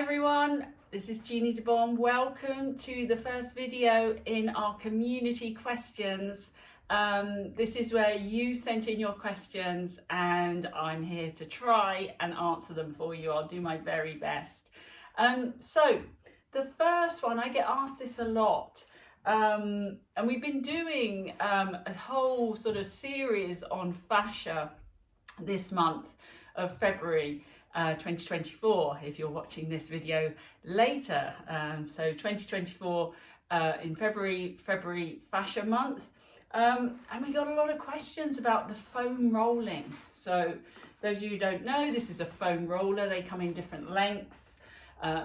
everyone, this is Jeannie de Bon. Welcome to the first video in our community questions. This is where you sent in your questions and I'm here to try and answer them for you. I'll do my very best. So the first one, I get asked this a lot, and we've been doing a whole sort of series on fascia this month of February 2024, if you're watching this video later. So 2024 in February fascia month, and we got a lot of questions about the foam rolling. So those of you who don't know, this is a foam roller. They come in different lengths.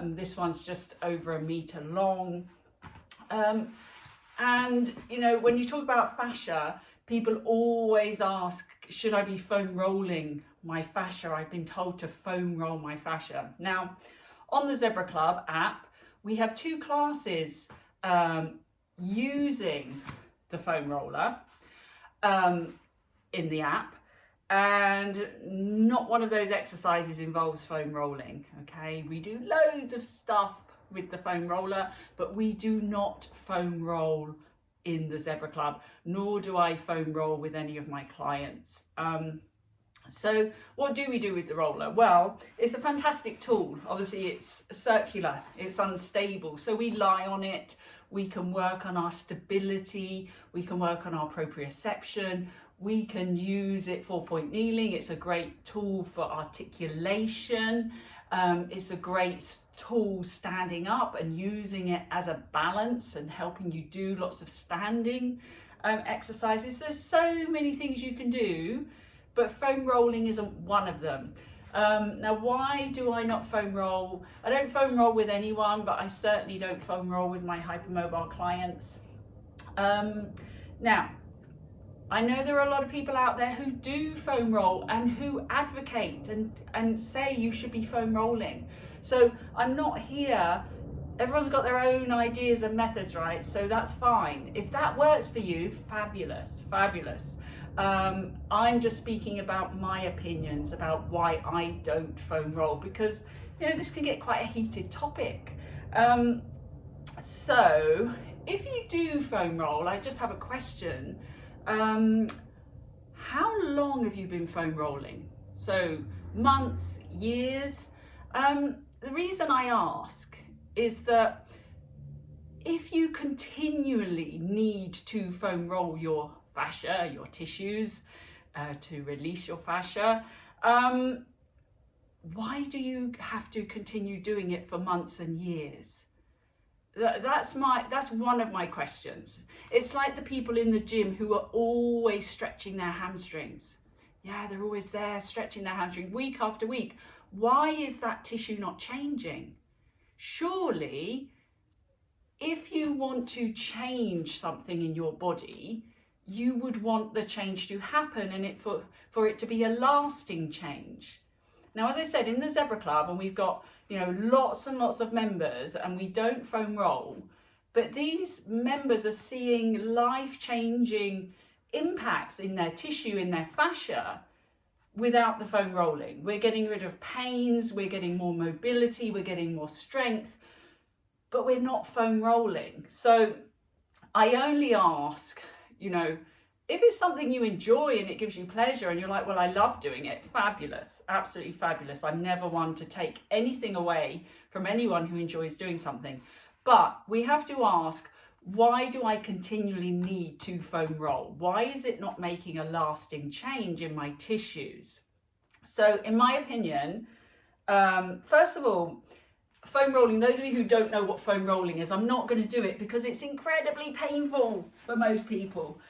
This one's just over 1 meter long. And you know, when you talk about fascia, people always ask, should I be foam rolling my fascia? I've been told to foam roll my fascia. Now, on the Zebra Club app, we have two classes using the foam roller in the app, and not one of those exercises involves foam rolling, okay? We do loads of stuff with the foam roller, but we do not foam roll in the Zebra Club, nor do I foam roll with any of my clients. So what do we do with the roller? Well, it's a fantastic tool. Obviously it's circular, it's unstable, so we lie on it, we can work on our stability, we can work on our proprioception, we can use it 4-point kneeling. It's a great tool for articulation. It's a great tool standing up and using it as a balance and helping you do lots of standing exercises. There's so many things you can do, but foam rolling isn't one of them. Now, why do I not foam roll? I don't foam roll with anyone, but I certainly don't foam roll with my hypermobile clients. Now, I know there are a lot of people out there who do foam roll and who advocate and say you should be foam rolling. So I'm not here, everyone's got their own ideas and methods, right? So that's fine. If that works for you, fabulous, fabulous. I'm just speaking about my opinions about why I don't foam roll, because you know this can get quite a heated topic. So if you do foam roll, I just have a question. How long have you been foam rolling? So months, years? The reason I ask is that if you continually need to foam roll your fascia, your tissues, to release your fascia, why do you have to continue doing it for months and years? That's one of my questions. It's like the people in the gym who are always stretching their hamstrings. Yeah, they're always there stretching their hamstring week after week. Why is that tissue not changing? Surely, if you want to change something in your body, you would want the change to happen and for it to be a lasting change. Now, as I said, in the Zebra Club, and we've got lots and lots of members, and we don't foam roll, but these members are seeing life-changing impacts in their tissue, in their fascia, without the foam rolling. We're getting rid of pains, we're getting more mobility, we're getting more strength, but we're not foam rolling. So I only ask, if it's something you enjoy and it gives you pleasure and you're like, well, I love doing it, fabulous, absolutely fabulous. I'm never one to take anything away from anyone who enjoys doing something. But we have to ask, why do I continually need to foam roll? Why is it not making a lasting change in my tissues? So in my opinion, first of all, foam rolling, those of you who don't know what foam rolling is, I'm not going to do it because it's incredibly painful for most people.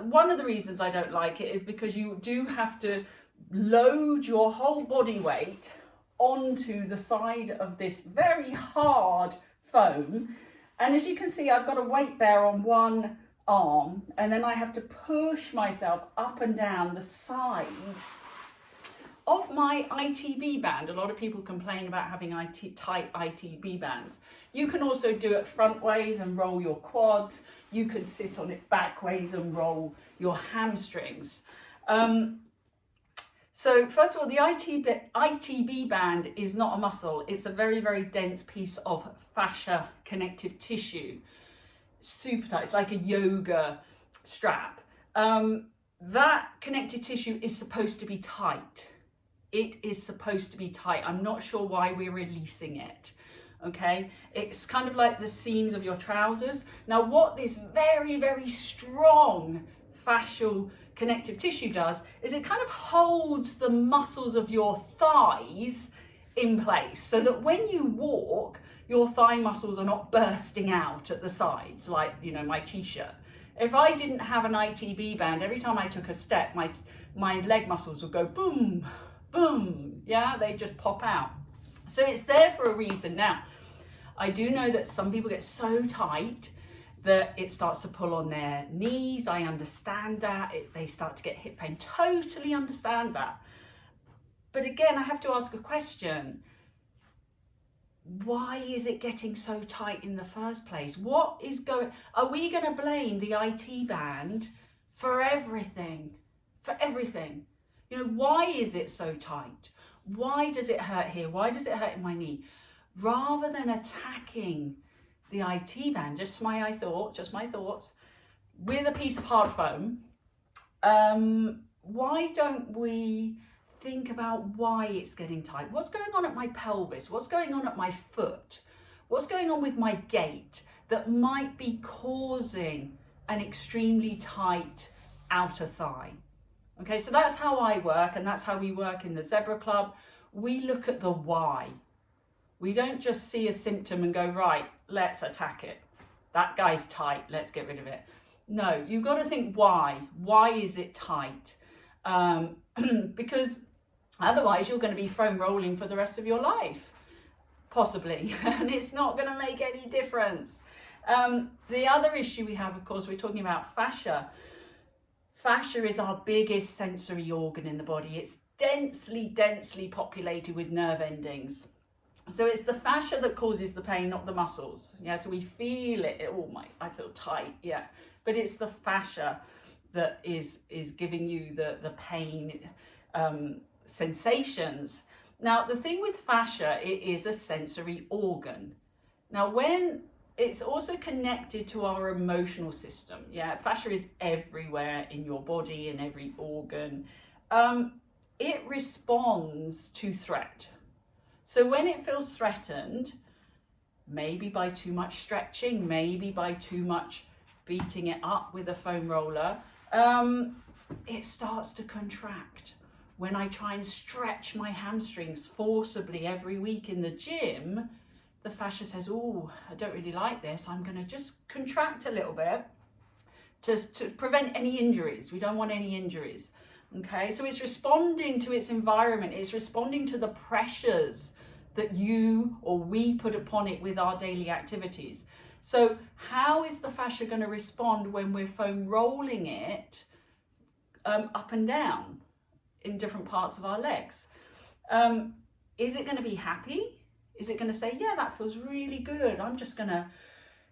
One of the reasons I don't like it is because you do have to load your whole body weight onto the side of this very hard foam. And as you can see, I've got a weight bear on one arm, and then I have to push myself up and down the side of my ITB band. A lot of people complain about having tight ITB bands. You can also do it front ways and roll your quads. You can sit on it back ways and roll your hamstrings. So first of all, the ITB band is not a muscle. It's a very, very dense piece of fascia connective tissue. Super tight. It's like a yoga strap. That connective tissue is supposed to be tight. It is supposed to be tight. I'm not sure why we're releasing it. Okay, it's kind of like the seams of your trousers. Now, what this very, very strong fascial connective tissue does is it kind of holds the muscles of your thighs in place so that when you walk, your thigh muscles are not bursting out at the sides like, you know, my t-shirt. If I didn't have an ITB band, every time I took a step, my leg muscles would go boom, boom. Yeah, they just pop out. So it's there for a reason. Now, I do know that some people get so tight that it starts to pull on their knees. I understand that. They start to get hip pain. Totally understand that. But again, I have to ask a question. Why is it getting so tight in the first place? Are we going to blame the IT band for everything? For everything? You know, why is it so tight? Why does it hurt here? Why does it hurt in my knee? Rather than attacking the IT band, just my thoughts, with a piece of hard foam, why don't we think about why it's getting tight? What's going on at my pelvis? What's going on at my foot? What's going on with my gait that might be causing an extremely tight outer thigh? Okay, so that's how I work, and that's how we work in the Zebra Club. We look at the why. We don't just see a symptom and go, right, let's attack it. That guy's tight, let's get rid of it. No, you've got to think why. Why is it tight? Because otherwise you're going to be foam rolling for the rest of your life, possibly, and it's not going to make any difference. The other issue we have, of course, we're talking about fascia. Fascia is our biggest sensory organ in the body. It's densely populated with nerve endings. So it's the fascia that causes the pain, not the muscles. Yeah, so we feel it. Oh my, I feel tight. Yeah, but it's the fascia that is giving you the pain sensations. Now, the thing with fascia, it is a sensory organ. Now, when it's also connected to our emotional system. Yeah, fascia is everywhere in your body, in every organ. It responds to threat. So when it feels threatened, maybe by too much stretching, maybe by too much beating it up with a foam roller, it starts to contract. When I try and stretch my hamstrings forcibly every week in the gym, the fascia says, oh, I don't really like this. I'm going to just contract a little bit to prevent any injuries. We don't want any injuries. Okay, so it's responding to its environment. It's responding to the pressures that you or we put upon it with our daily activities. So how is the fascia going to respond when we're foam rolling it up and down in different parts of our legs? Is it going to be happy? Is it going to say, yeah, that feels really good. I'm just going to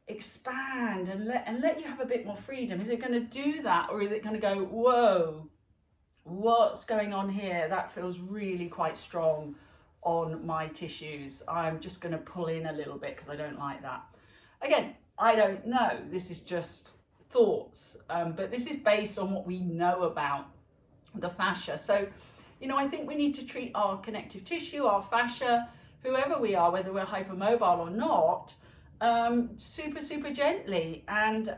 expand and let you have a bit more freedom? Is it going to do that? Or is it going to go, whoa, what's going on here? That feels really quite strong on my tissues. I'm just going to pull in a little bit because I don't like that. Again, I don't know. This is just thoughts, but this is based on what we know about the fascia. So, you know, I think we need to treat our connective tissue, our fascia, whoever we are, whether we're hypermobile or not, super gently. And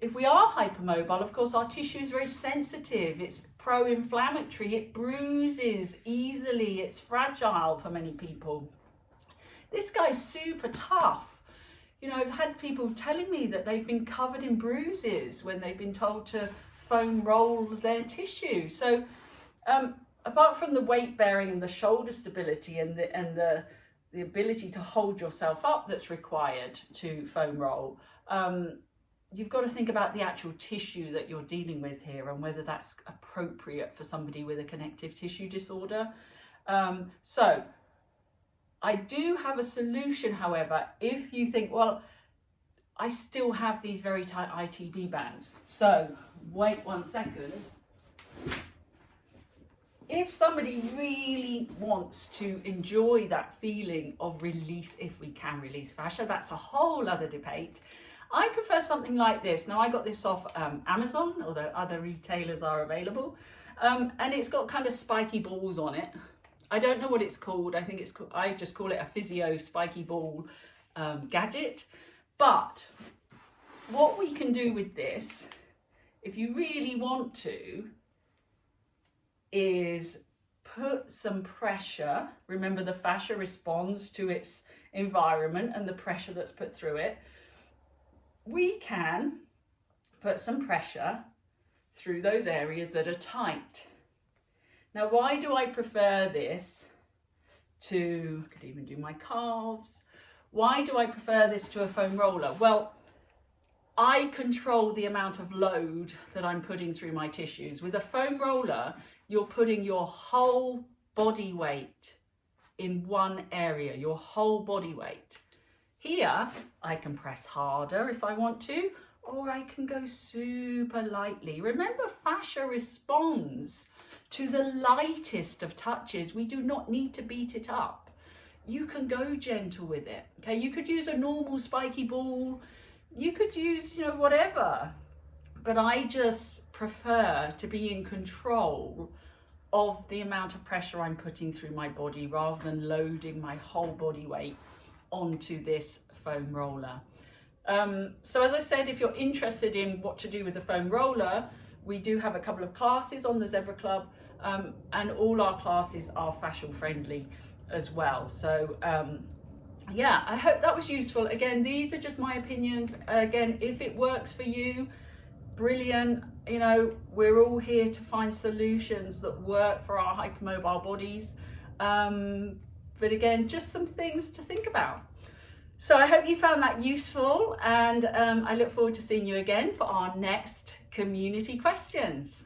if we are hypermobile, of course, our tissue is very sensitive. It's pro-inflammatory. It bruises easily. It's fragile for many people. This guy's super tough. You know, I've had people telling me that they've been covered in bruises when they've been told to foam roll their tissue. So apart from the weight bearing and the shoulder stability and the ability to hold yourself up that's required to foam roll, you've got to think about the actual tissue that you're dealing with here and whether that's appropriate for somebody with a connective tissue disorder. So I do have a solution, however, if you think, well, I still have these very tight ITB bands. So wait 1 second. if somebody really wants to enjoy that feeling of release, if we can release fascia, that's a whole other debate. I prefer something like this. Now, I got this off Amazon, although other retailers are available. And it's got kind of spiky balls on it. I don't know what it's called. I think it's called, I just call it a physio spiky ball gadget. But what we can do with this, if you really want to, is put some pressure. Remember, the fascia responds to its environment and the pressure that's put through it. We can put some pressure through those areas that are tight. Now, why do I prefer this to, I could even do my calves. Why do I prefer this to a foam roller? Well, I control the amount of load that I'm putting through my tissues. With a foam roller, you're putting your whole body weight in one area, your whole body weight. Here, I can press harder if I want to, or I can go super lightly. Remember, fascia responds to the lightest of touches. We do not need to beat it up. You can go gentle with it, okay? You could use a normal spiky ball. You could use, whatever. But I just prefer to be in control of the amount of pressure I'm putting through my body rather than loading my whole body weight onto this foam roller. So as I said, if you're interested in what to do with the foam roller, we do have a couple of classes on the Zebra Club, and all our classes are fascial friendly as well. So yeah, I hope that was useful. Again, these are just my opinions. Again, if it works for you, brilliant. We're all here to find solutions that work for our hypermobile bodies. But again, just some things to think about. So I hope you found that useful, and I look forward to seeing you again for our next community questions.